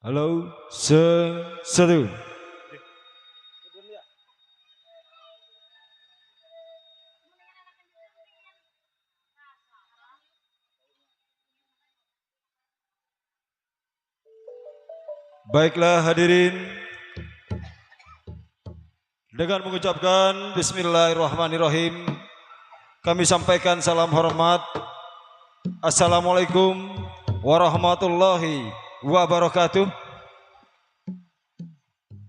Halo, satu. Baiklah hadirin, dengan mengucapkan Bismillahirrahmanirrahim, kami sampaikan salam hormat. Assalamualaikum warahmatullahi wabarakatuh.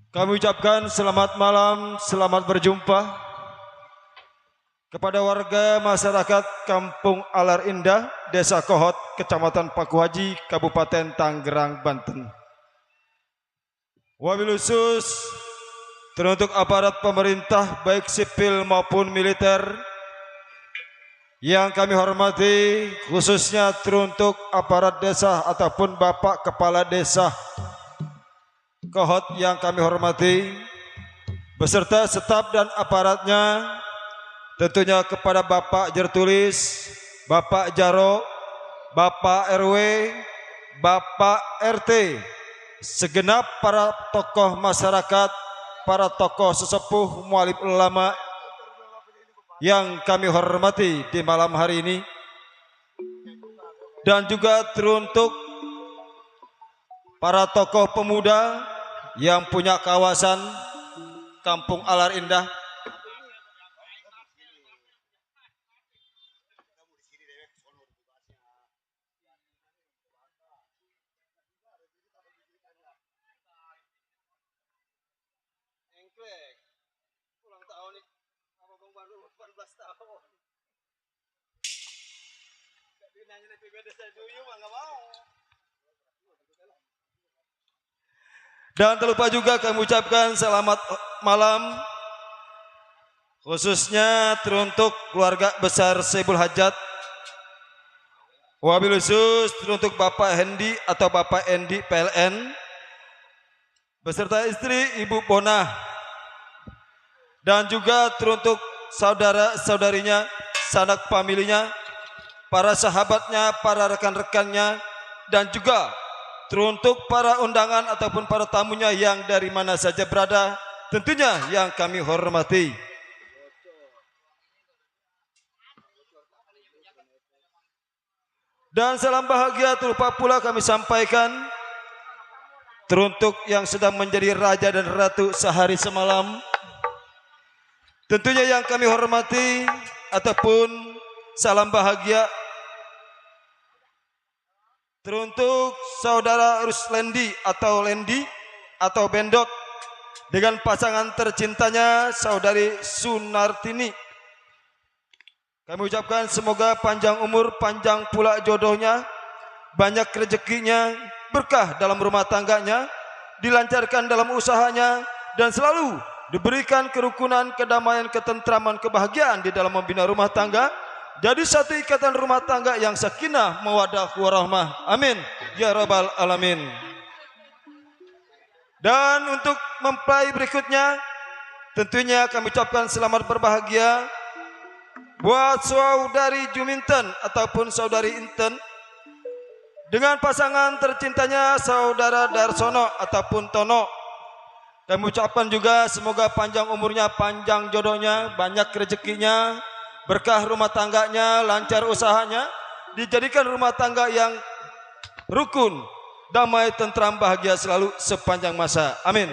Kami ucapkan selamat malam, selamat berjumpa kepada warga masyarakat Kampung Alar Indah, Desa Kohot, Kecamatan Pakuhaji, Kabupaten Tangerang, Banten. Wabil khusus teruntuk aparat pemerintah baik sipil maupun militer yang kami hormati, khususnya teruntuk aparat desa ataupun Bapak Kepala Desa Kohot yang kami hormati, beserta staf dan aparatnya, tentunya kepada Bapak Jertulis, Bapak Jaro, Bapak RW, Bapak RT, segenap para tokoh masyarakat, para tokoh sesepuh, mualif ulama yang kami hormati di malam hari ini, dan juga teruntuk para tokoh pemuda yang punya kawasan Kampung Alar Indah. Ulang tahun nih, apa bang baru 14 tahun. Gak dinanya nanti beda saya dulu mah nggak mau. Dan terlupa juga kami ucapkan selamat malam, khususnya teruntuk keluarga besar Sebul Hajat. Wabil khusus teruntuk Bapak Hendi atau Bapak Endi PLN beserta istri Ibu Bona, dan juga teruntuk saudara-saudarinya, sanak familinya, para sahabatnya, para rekan-rekannya, dan juga teruntuk para undangan ataupun para tamunya yang dari mana saja berada, tentunya yang kami hormati. Dan salam bahagia terlupa pula kami sampaikan teruntuk yang sedang menjadi raja dan ratu sehari semalam, tentunya yang kami hormati, ataupun salam bahagia teruntuk saudara Ruslendi atau Lendi atau Bendot dengan pasangan tercintanya saudari Sunartini. Kami ucapkan semoga panjang umur, panjang pula jodohnya, banyak rezekinya, berkah dalam rumah tangganya, dilancarkan dalam usahanya, dan selalu diberikan kerukunan, kedamaian, ketentraman, kebahagiaan di dalam membina rumah tangga. Jadi satu ikatan rumah tangga yang sakinah, mawaddah, warahmah. Amin ya rabbal alamin. Dan untuk mempelai berikutnya, tentunya kami ucapkan selamat berbahagia buat saudari Juminten ataupun saudari Inten dengan pasangan tercintanya saudara Darsono ataupun Tono. Kami ucapkan juga semoga panjang umurnya, panjang jodohnya, banyak rezekinya, berkah rumah tangganya, lancar usahanya, dijadikan rumah tangga yang rukun, damai, tentram, bahagia selalu sepanjang masa. Amin.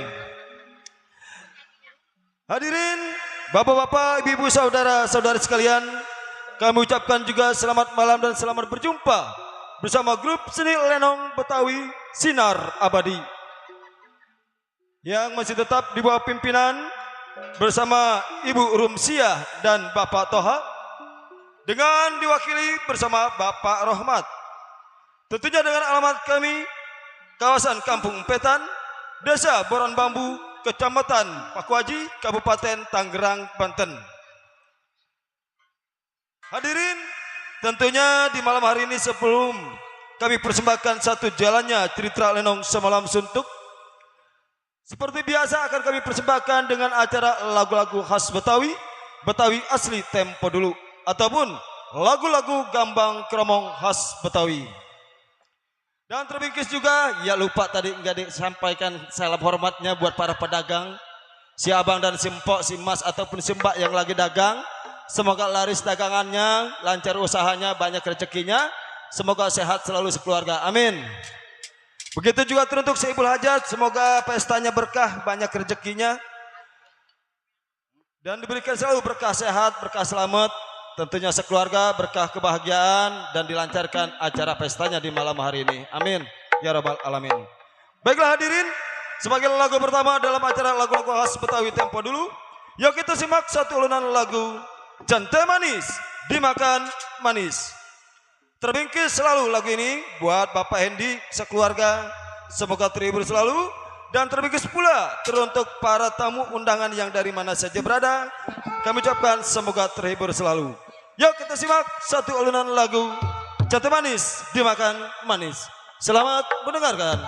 Hadirin, bapak-bapak, ibu-ibu, saudara-saudari sekalian, kami ucapkan juga selamat malam dan selamat berjumpa bersama grup seni lenong Betawi Sinar Abadi yang masih tetap di bawah pimpinan bersama Ibu Rumsiah dan Bapak Toha, dengan diwakili bersama Bapak Rohmat. Tentunya dengan alamat kami, kawasan Kampung Empetan, Desa Boran Bambu, Kecamatan Pakuhaji, Kabupaten Tangerang, Banten. Hadirin, tentunya di malam hari ini sebelum kami persembahkan satu jalannya cerita lenong semalam suntuk, seperti biasa akan kami persembahkan dengan acara lagu-lagu khas Betawi, Betawi asli tempo dulu, ataupun lagu-lagu gambang kromong khas Betawi. Dan terbingkis juga, ya lupa tadi nggak disampaikan salam hormatnya buat para pedagang, si abang dan si mpok, si mas ataupun si mbak yang lagi dagang. Semoga laris dagangannya, lancar usahanya, banyak rezekinya. Semoga sehat selalu sekeluarga, amin. Begitu juga teruntuk si Ibul Hajat, semoga pestanya berkah, banyak rezekinya. Dan diberikan selalu berkah sehat, berkah selamat. Tentunya sekeluarga berkah kebahagiaan dan dilancarkan acara pestanya di malam hari ini. Amin. Ya Rabbal Alamin. Baiklah hadirin, sebagai lagu pertama dalam acara lagu-lagu khas Betawi Tempo dulu. Yuk kita simak satu ulunan lagu Jante Manis, Dimakan Manis. Terbingkis selalu lagu ini buat Bapak Hendi sekeluarga. Semoga terhibur selalu. Dan terbingkis pula teruntuk para tamu undangan yang dari mana saja berada. Kami ucapkan semoga terhibur selalu. Yuk kita simak satu alunan lagu Jante Manis, Dimakan Manis. Selamat mendengarkan.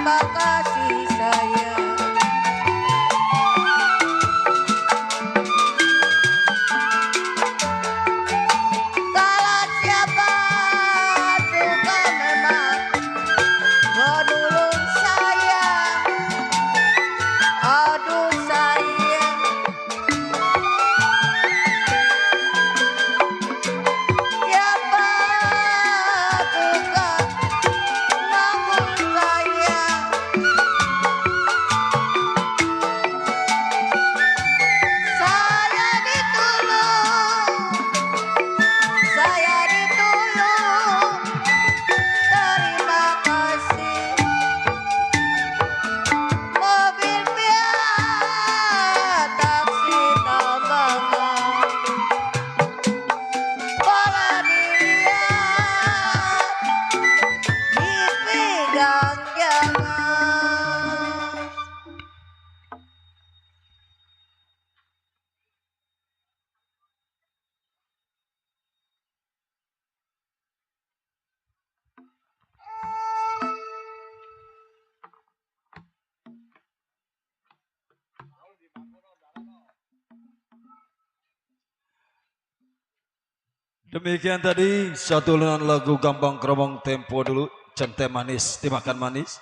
terima kasih sayang. Kalau siapa suka memang menulung saya, aduh sayang. Siapa suka nanggung saya, saya ditolong, saya ditolong. Terima kasih. Mobil Fiat, taksi tambangan, boleh dilihat, dipegang jangan. Demikian tadi satu ulangan lagu Gambang Kromong tempo dulu, centem manis dimakan manis.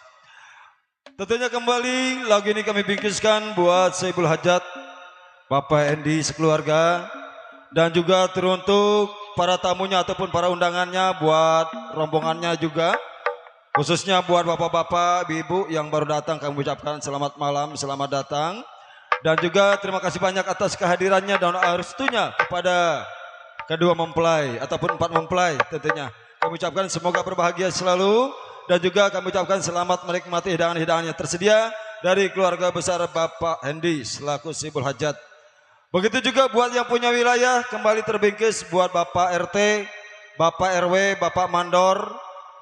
Tentunya kembali lagu ini kami bingkiskan buat Saibul Hajat, Bapak Endi sekeluarga, dan juga teruntuk para tamunya ataupun para undangannya, buat rombongannya juga, khususnya buat bapak-bapak, ibu yang baru datang kami ucapkan selamat malam, selamat datang, dan juga terima kasih banyak atas kehadirannya dan restunya kepada kedua mempelai ataupun empat mempelai. Tentunya kami ucapkan semoga berbahagia selalu, dan juga kami ucapkan selamat menikmati hidangan-hidangan yang tersedia dari keluarga besar Bapak Hendi selaku Saibul Hajat. Begitu juga buat yang punya wilayah kembali terbingkis buat Bapak RT, Bapak RW, Bapak Mandor,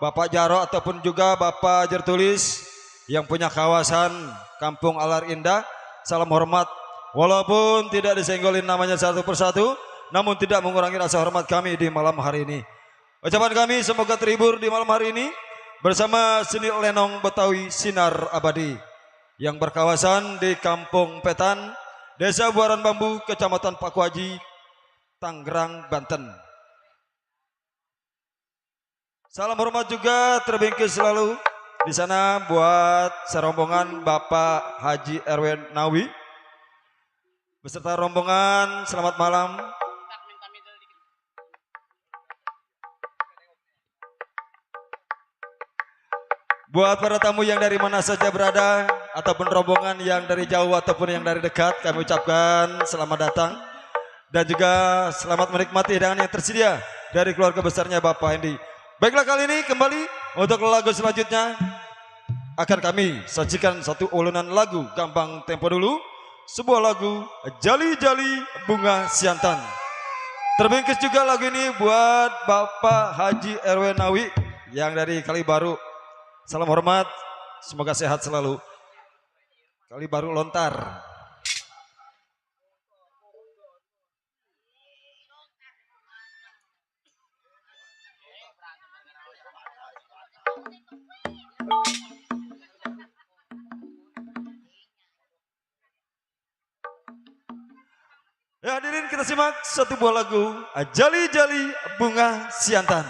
Bapak Jaro ataupun juga Bapak Jertulis yang punya kawasan Kampung Alar Indah. Salam hormat, walaupun tidak disenggolin namanya satu persatu, namun tidak mengurangi rasa hormat kami di malam hari ini. Ucapan kami semoga terhibur di malam hari ini bersama seni lenong Betawi Sinar Abadi yang berkawasan di Kampung Petan, Desa Buaran Bambu, Kecamatan Pakuaji, Tangerang, Banten. Salam hormat juga terbingkis selalu di sana buat serombongan Bapak Haji RW Nawi beserta rombongan. Selamat malam. Buat para tamu yang dari mana saja berada, ataupun rombongan yang dari jauh ataupun yang dari dekat, kami ucapkan selamat datang dan juga selamat menikmati hidangan yang tersedia dari keluarga besarnya Bapak Hendi. Baiklah, kali ini kembali untuk lagu selanjutnya akan kami sajikan satu ulunan lagu Gambang tempo dulu, sebuah lagu Jali-Jali Bunga Siantan. Terbingkis juga lagu ini buat Bapak Haji RW Nawi yang dari Kalibaru. Salam hormat, semoga sehat selalu. Kalibaru Lontar. Ya hadirin, kita simak satu buah lagu Jali-Jali Bunga Siantan.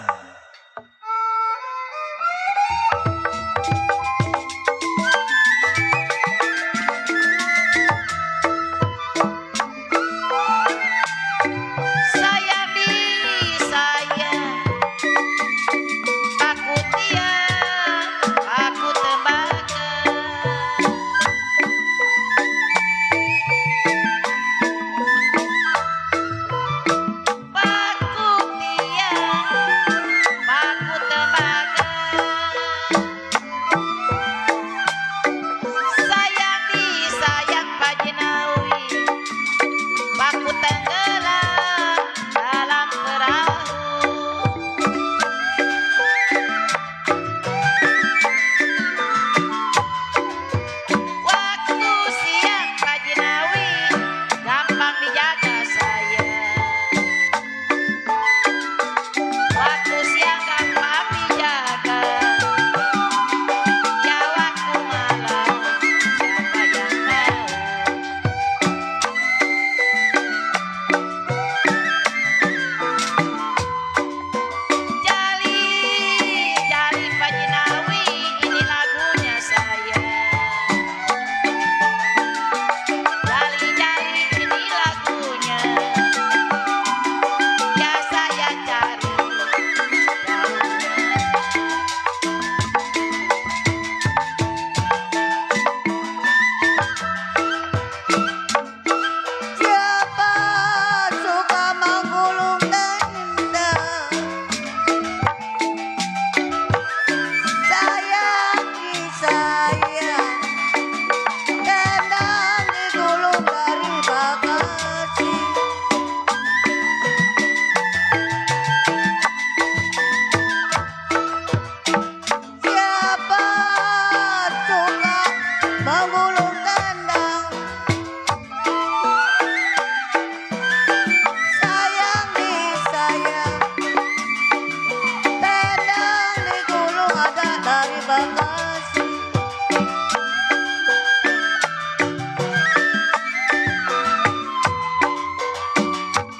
terima kasih.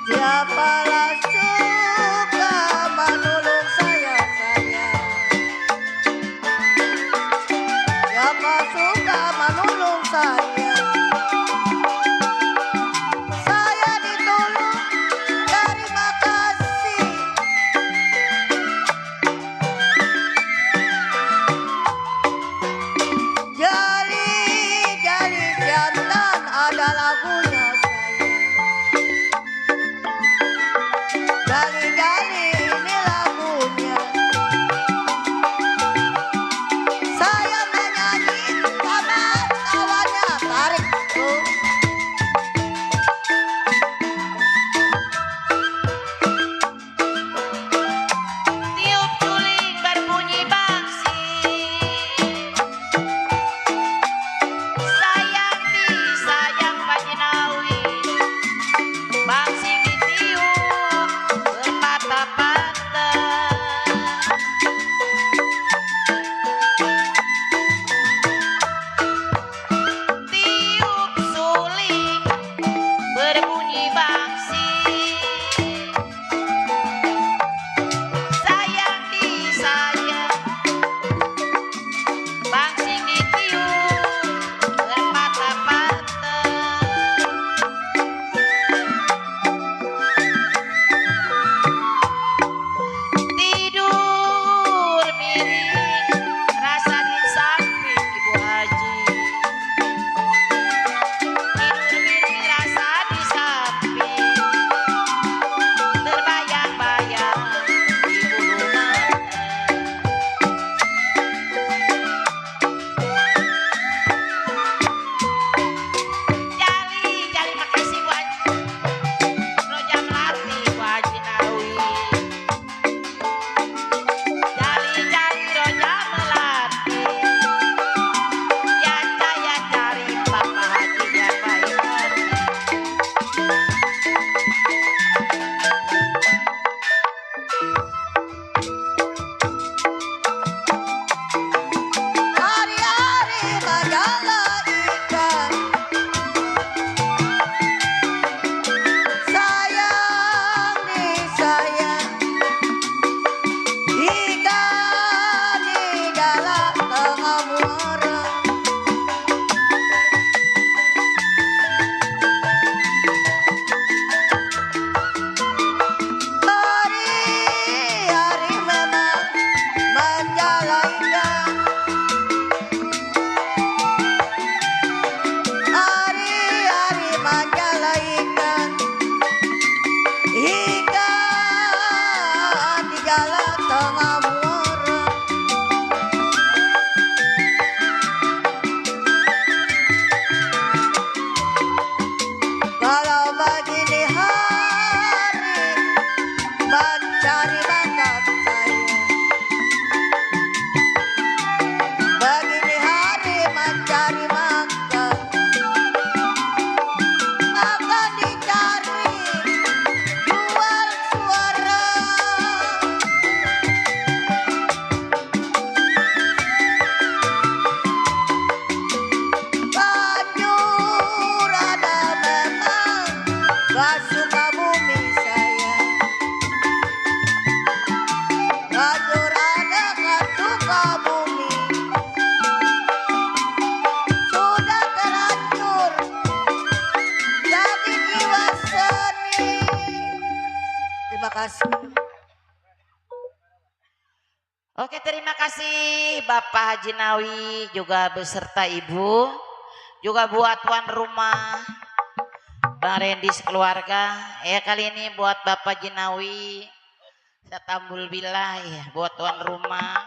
Siapalah suka menolong saya. Siapa suka menolong saya. Saya ditolong, terima kasih. Jali-jali jantan ada lagunya saya. Jali-jali ini lagunya. Saya menyanyi sama kawannya. Tarik tuh. Tiup suling berbunyi bangsi, sayang disayang Panjenawi, bangsi ditiup berpatah-patah. Tiup suling berbunyi bangsi, sayang disayang, bangsing ditiup berpatah-patah. Tidur miring rasa di samping Ibu Haji. Tidur miring rasa di samping, terbayang-bayang di bulu mata. Jali makasih Bu Haji. Roja Melati Bu Haji Nawi. Jali Roja Melati. Ya saya cari Papa Haji yang baik hati. Hari-hari majalah ikan. Sayang disayang. Ikan di dalam tengah muara. Hari-hari memang majalah ikan. Hari-hari majalah ikan. Ikan di jalan tengah muara. Kalau begini hari mencari makan saya. Begini hari mencari makan. Makan dicari, jual suara. Banjur ada memang gak suka bumi saya. Banjur ada gak suka bumi. Sudah terlanjur jadi jiwa seni. Terima kasih. Oke, terima kasih Bapak Haji Nawi juga beserta Ibu, juga buat tuan rumah Bang Rendi sekeluarga. Ya kali ini buat Bapak Haji Nawi, Satambul Billah ya, buat tuan rumah.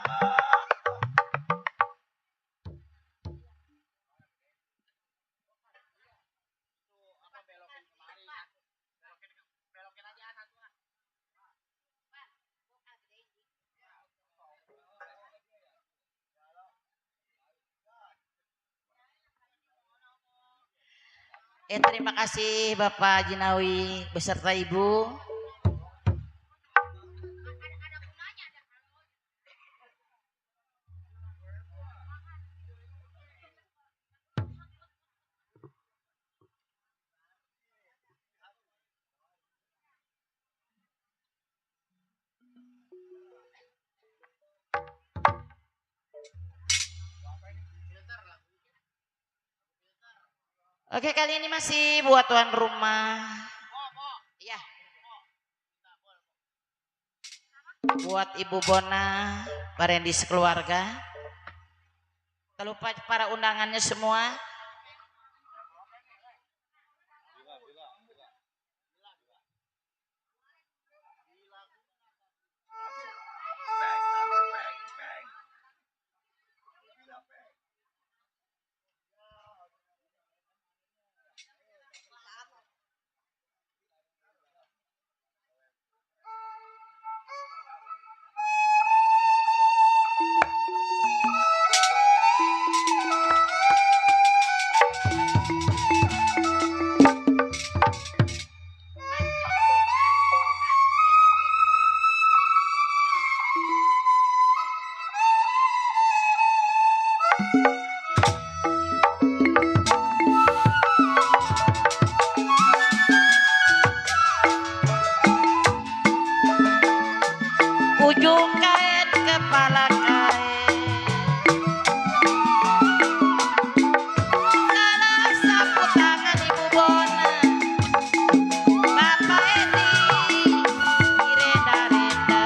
Terima kasih Bapak Jinawi beserta Ibu. Oke, kali ini masih buat tuan rumah. Iya. Buat Ibu Bona, Pak Randy sekeluarga. Tak lupa para undangannya semua. Ujung kain kepala kain, salah sapu tangan Ibu Bona, Bapak Edi direnda-renda.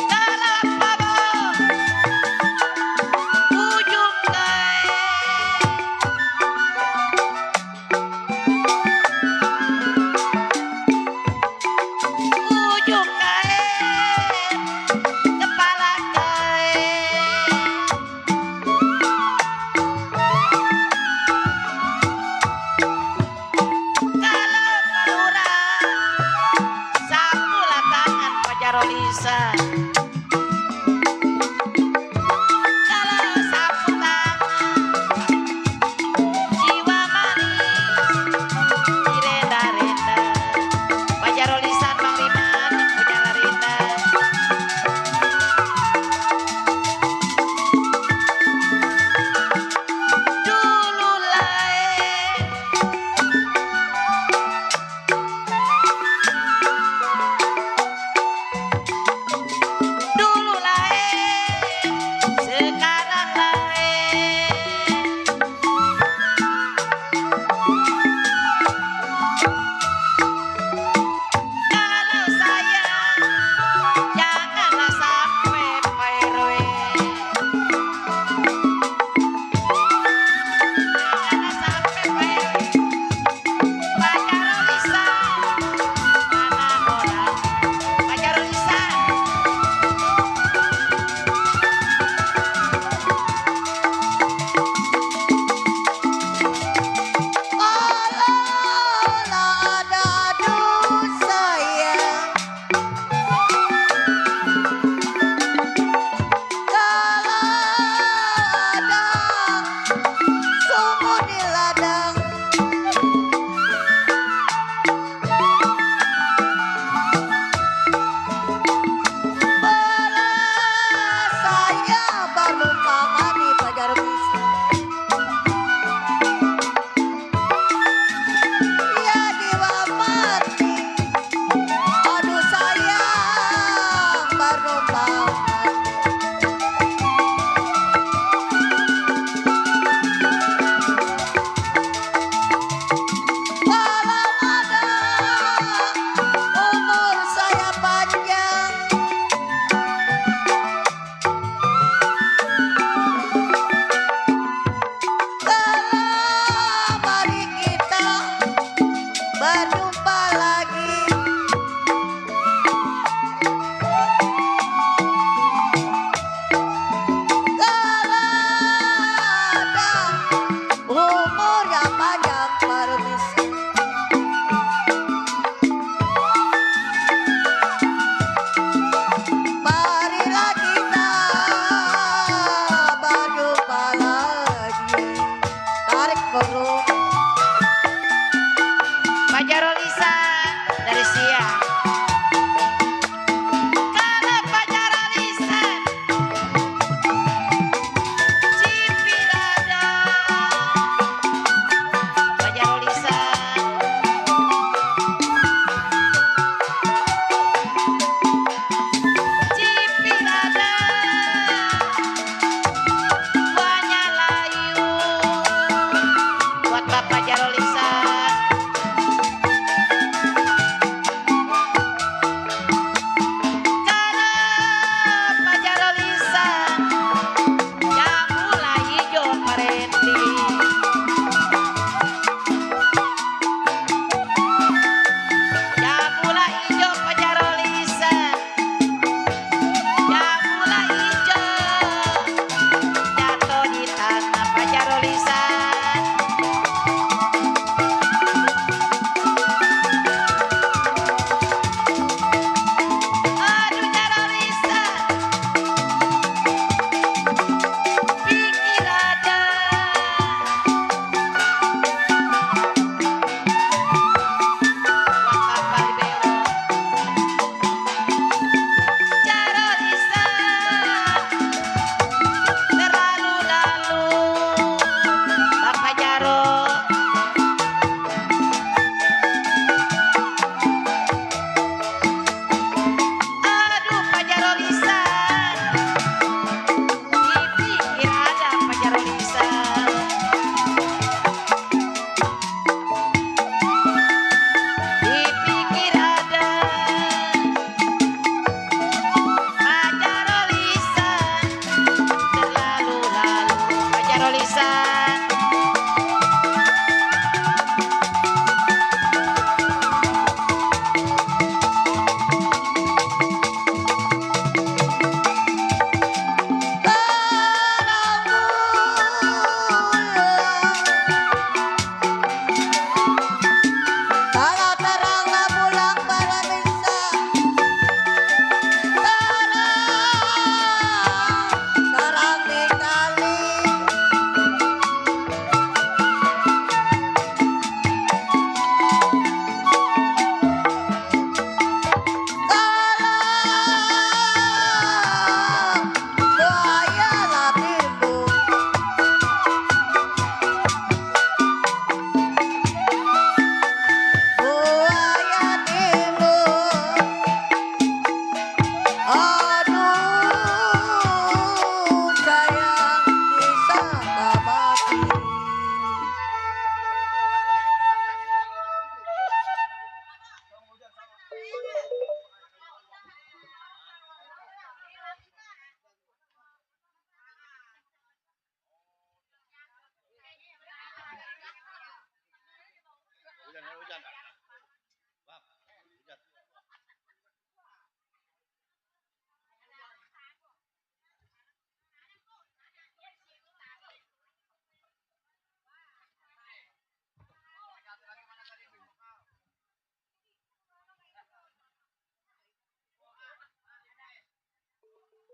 Salah pabong ujung kain.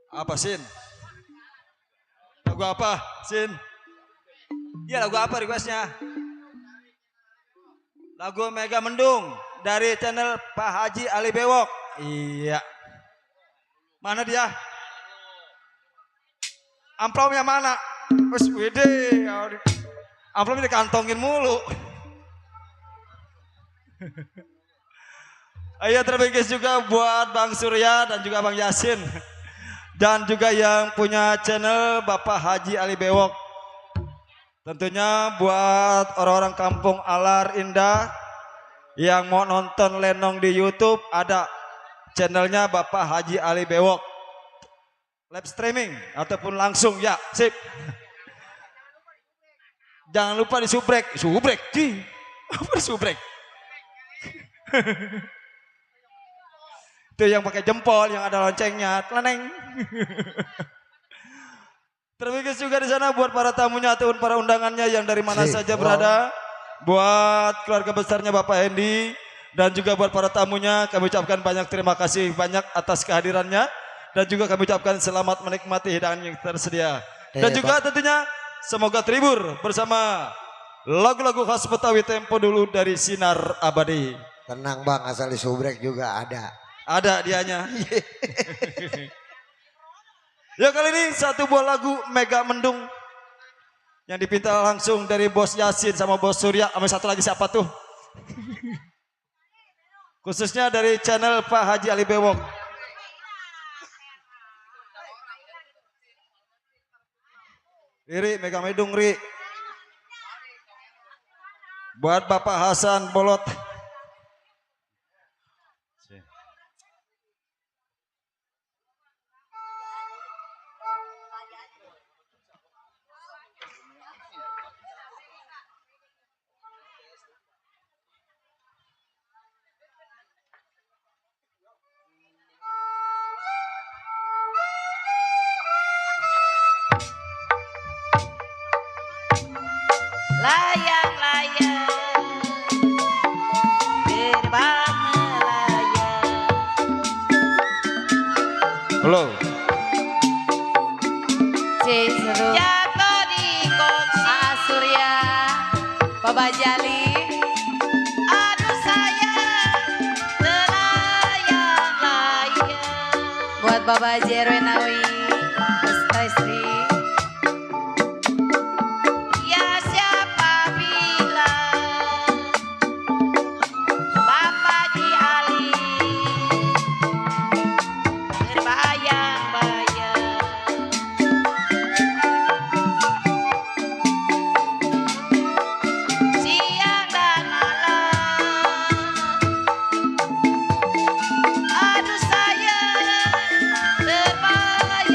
Apa Sin? Lagu apa Sin? Iya lagu apa requestnya? Lagu Mega Mendung dari channel Pak Haji Ali Bewok. Iya. Mana dia? Amplopnya mana? Wes wede. Amplopnya dikantongin mulu. Ayo terima kasih juga buat Bang Surya dan juga Bang Yasin. Dan juga yang punya channel Bapak Haji Ali Bewok. Tentunya buat orang-orang kampung Alar Indah yang mau nonton lenong di YouTube, ada channelnya Bapak Haji Ali Bewok. Live streaming ataupun langsung ya, sip. Jangan lupa disubrek, Ci. Apa disubrek? Itu yang pakai jempol, yang ada loncengnya, teleneng. Terima kasih juga di sana buat para tamunya ataupun para undangannya yang dari mana saja berada. Buat keluarga besarnya Bapak Hendy dan juga buat para tamunya kami ucapkan banyak terima kasih banyak atas kehadirannya dan juga kami ucapkan selamat menikmati hidangan yang tersedia. Dan juga tentunya semoga terhibur bersama lagu-lagu khas Betawi tempo dulu dari Sinar Abadi. Tenang Bang, asal disubrek juga ada. Ada dianya. Ya kali ini satu buah lagu Mega Mendung yang dipinta langsung dari Bos Yasin sama Bos Surya sama satu lagi siapa tuh? Khususnya dari channel Pak Haji Ali Bewok. Iri Mega Mendung Ri. Buat Bapak Hasan Bolot. Layang-layang terbang melayang. Halo. Seru. Jatuh di kongsi. Surya, Bapak Jali, Aduh sayang layang-layang. buat Bapak Jerwenawi, beserta istri. Ya siapa bilang Bapak Ji Ali terbayang-bayang. Siang dan malam aduh sayang terbayang.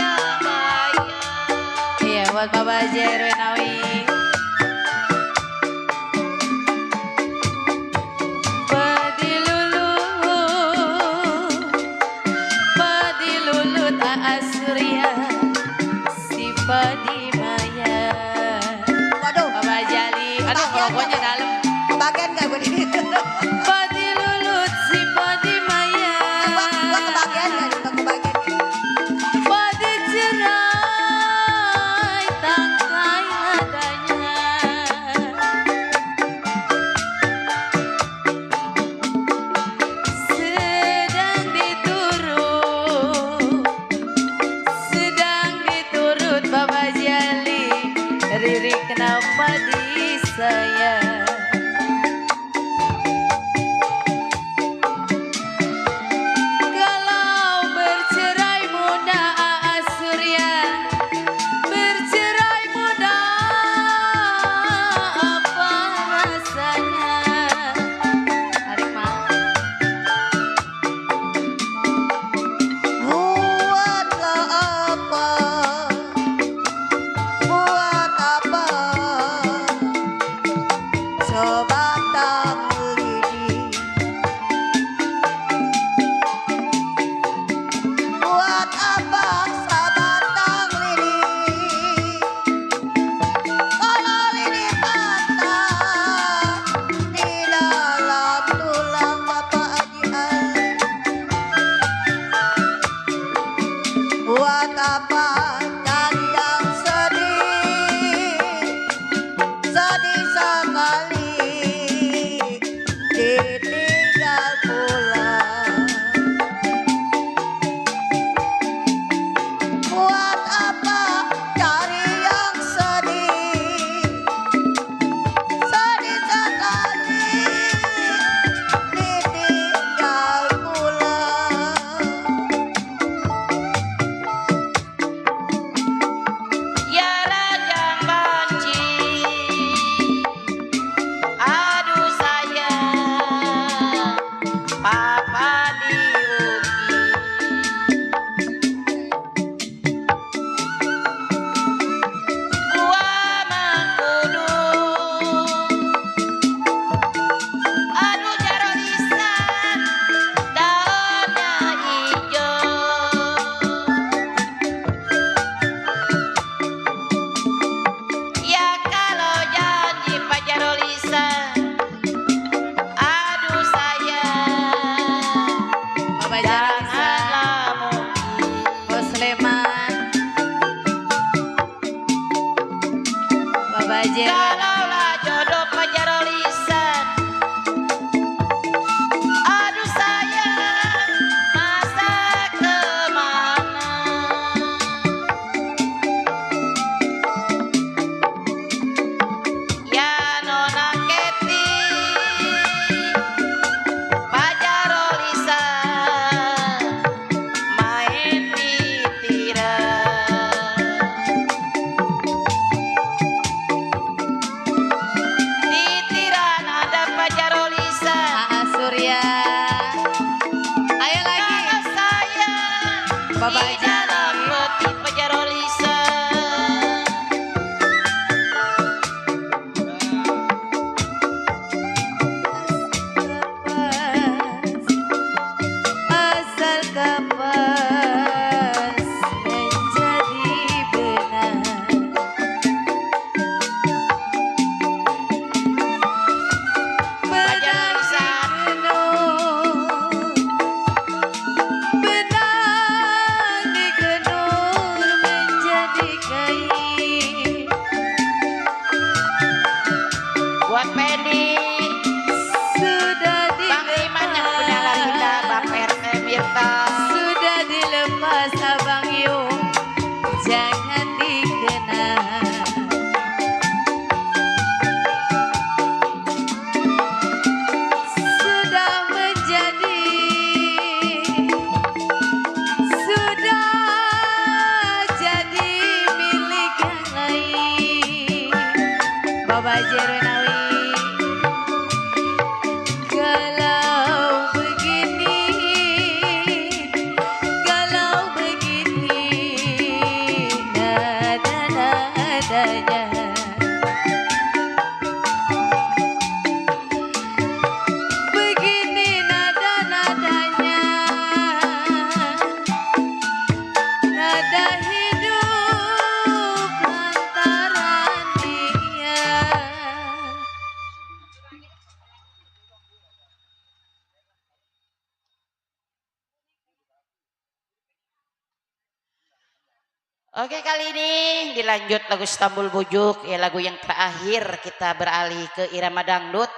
Oke, kali ini dilanjut lagu Istanbul Bujuk, ya lagu yang terakhir kita beralih ke irama dangdut.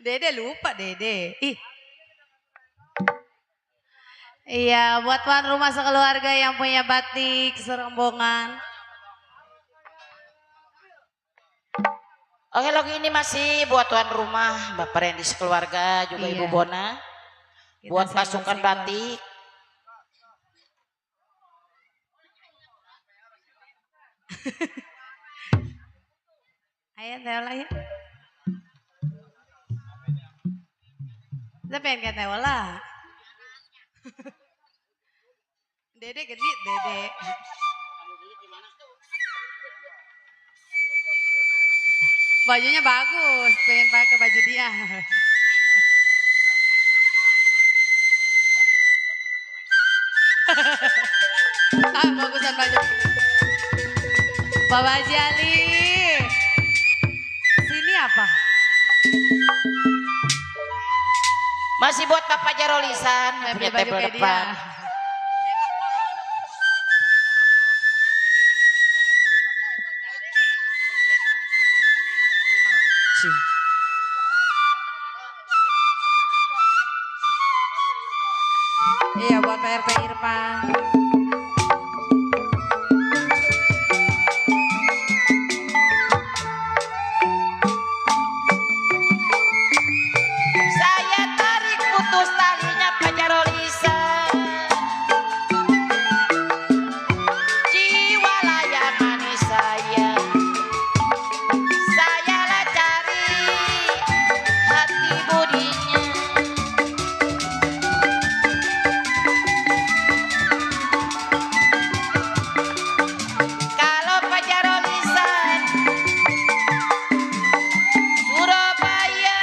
Dede lupa Dede. Ih. Iya, buat tuan rumah sekeluarga yang punya batik serombongan. Oke, lagu ini masih buat tuan rumah, Bapak Randy sekeluarga, juga Iya. Ibu Bona. Kita Buat senggol-senggol. pasukan batik. Ayo Teola ya. Kita pengen kayak Teola. Dede genit Dede. Bajunya bagus, pengen pakai baju dia. Bagusan baju. Bapak Haji Ali. Sini apa? Masih buat Bapak Jarolisan, Saya punya beli baju table kayak dia. depan. Iya buat PRT Irfan. Saya tarik putus talinya Pak Jarolisan. Jiwa layak manis saya. Sayalah cari hati budinya. Kalau Pak Jarolisan Surabaya,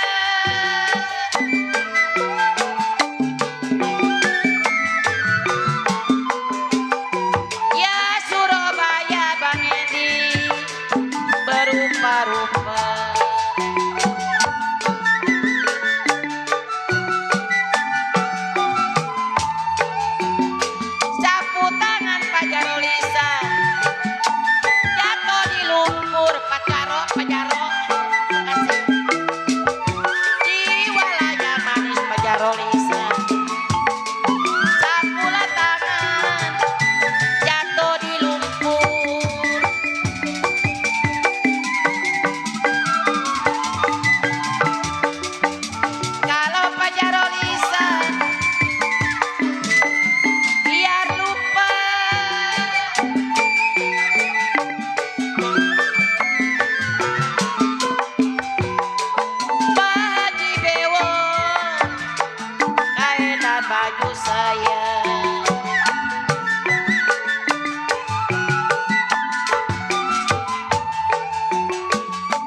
ya Surabaya Bang Edi berupa-rupa. Sapu tangan Pak Jarolisan, jatuh di lumpur Pak Jaro, Pak Jaro. Kasih. Jiwa layak manis Pak Jarolisan. Sapulah tangan, jatuh di lumpur. Kalau Pak Jarolisan biar lupa. Pak Haji Bewon, kain dan baju saya.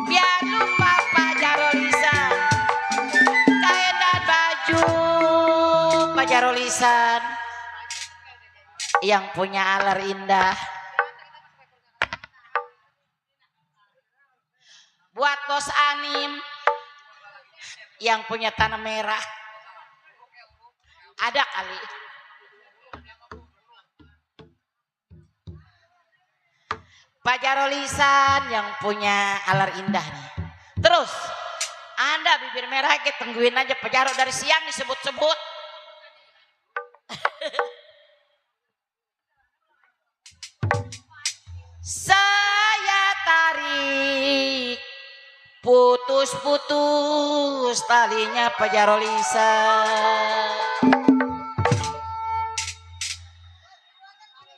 Biar lupa Pak Jarolisan, kain dan baju Pak Jarolisan yang punya alar indah. Buat bos Anim yang punya tanah merah. Ada kali. Pak Jarolisan yang punya alar indah nih. Terus Anda bibir merah, kita tungguin aja Pak Jaro dari siang disebut-sebut. Saya tarik putus-putus talinya Pak Jarolisan.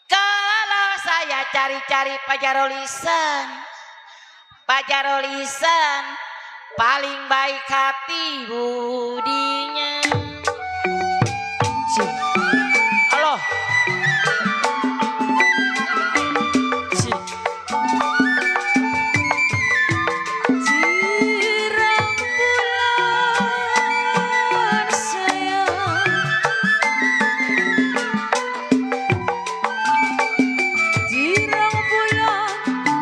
Kalau saya cari-cari Pak Jarolisan, Pak Jarolisan paling baik hati budinya. Halo. Jirang bulan sayang, jirang bulan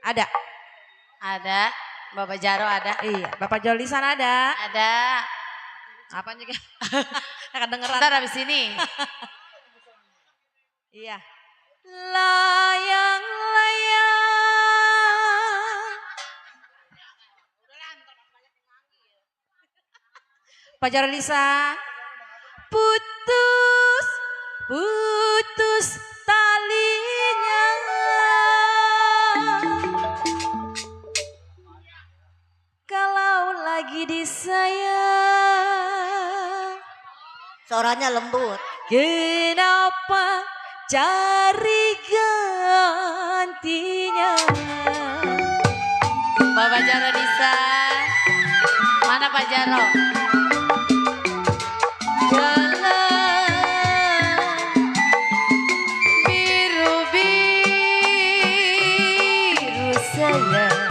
Ada. Ada. Bapak Jaro ada. Iya, Bapak Jolisan ada. Ada. Apa juga? Kedengeran. Ntar habis ini. Iya. Layang-layang. Pak Jolisan. Putus, putus talinya. Kalau lagi disayang. Suaranya lembut. Kenapa cari gantinya? Bapak Jaro Nisa. Mana Pak Jaro? Biru-biru sayang.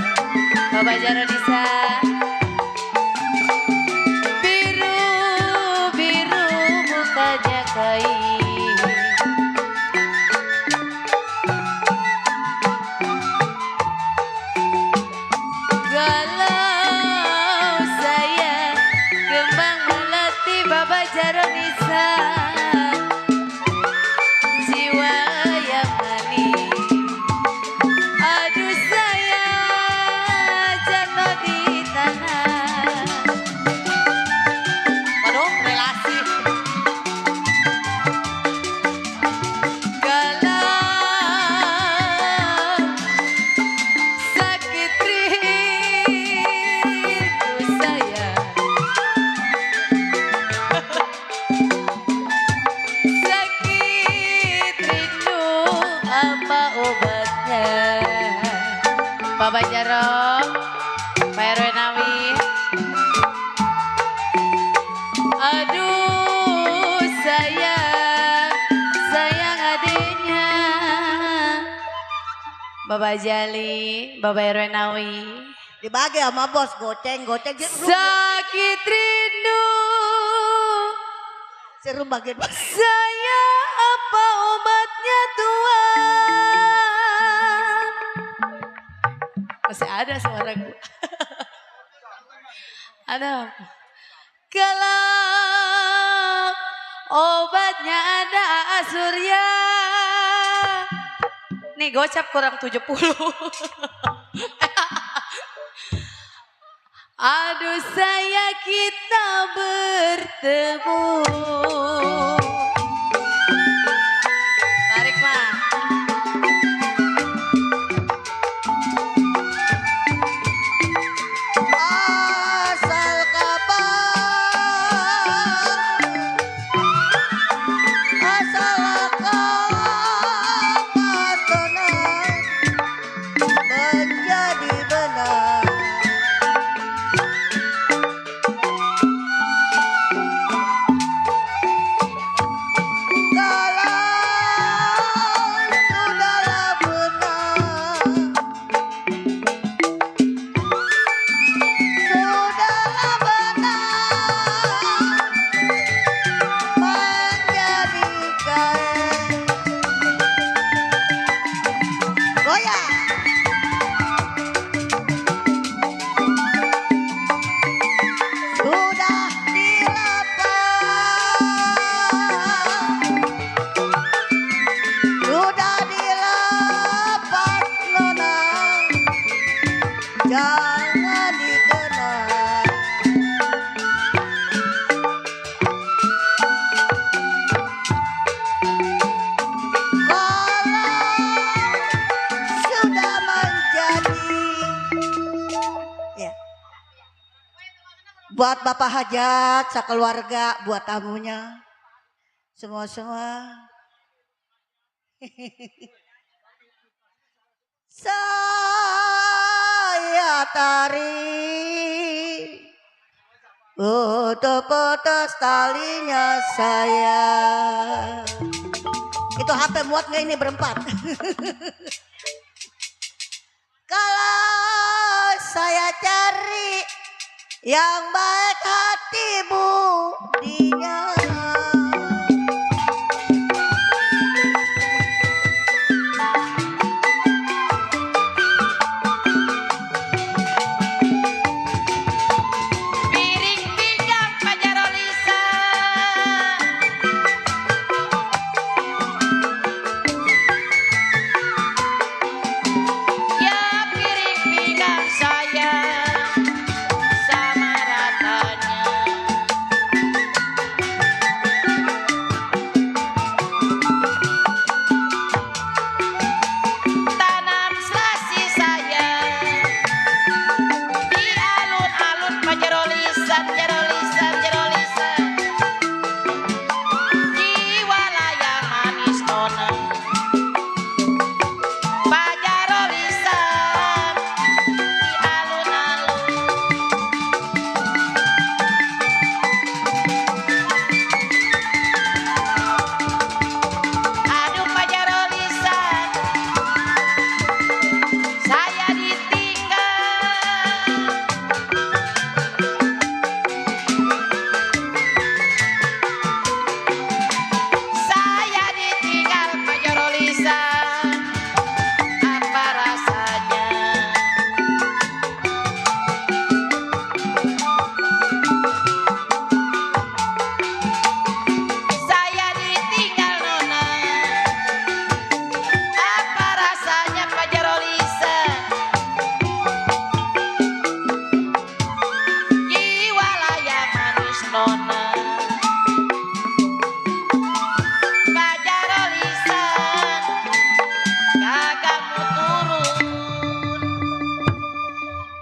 Bapak Jaro Nisa. Biru-biru mukanya kain. Galau saya kembang melati Bapak Jaro Nisa. Jiwa yang manis. Aduh saya jatuh di tanah. Waduh, relasi. Galau sakit rindu saya. Sakit rindu apa obatnya? Bapak Jaro, Pak RW Nawi. Aduh sayang adiknya. Bapak Jali, Bapak RW Nawi. Dibagi sama bos, goceng. Sakit rindu. Seru bagian bos. Saya apa obatnya Tuhan? Masih ada suara gue. Ada. Kalau obatnya ada Surya. Nih gocap kurang 70. Aduh saya kita bertemu. Tarik mah. Asal kapan tenang menjadi benar. Buat Bapak Hajat, sekeluarga, buat tamunya. Semua-semua. Saya tarik untuk putus talinya saya. Itu HP muat nggak ini berempat? Kalau saya cari yang baik hati budinya.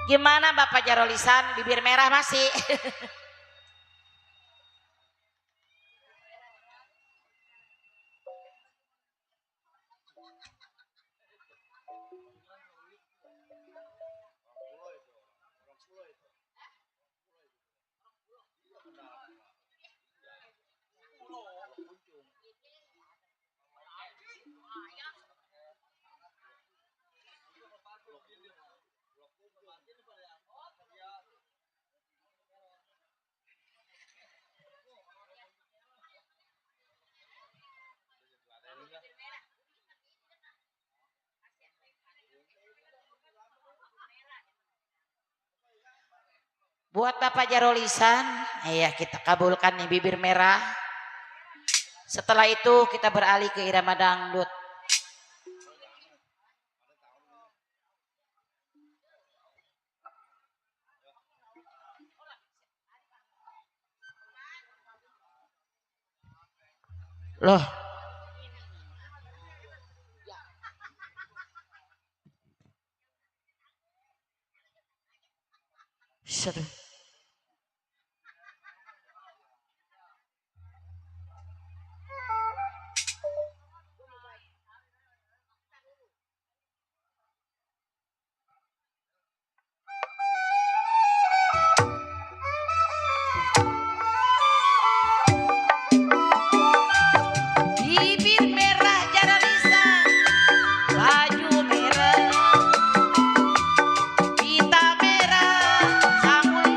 Gimana Bapak Jarolisan, bibir merah masih? Buat Bapak Jarolisan, ya kita kabulkan nih bibir merah. Setelah itu kita beralih ke irama dangdut. Loh. Satu. Bibir merah Jarolisan, baju merah, pita merah, sambul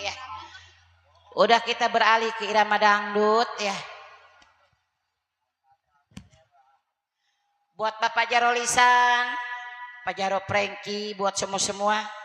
Iya. Udah kita beralih ke irama dangdut ya. Buat Bapak Jaro Lisan, Pak Jaro Prengki, buat semua-semua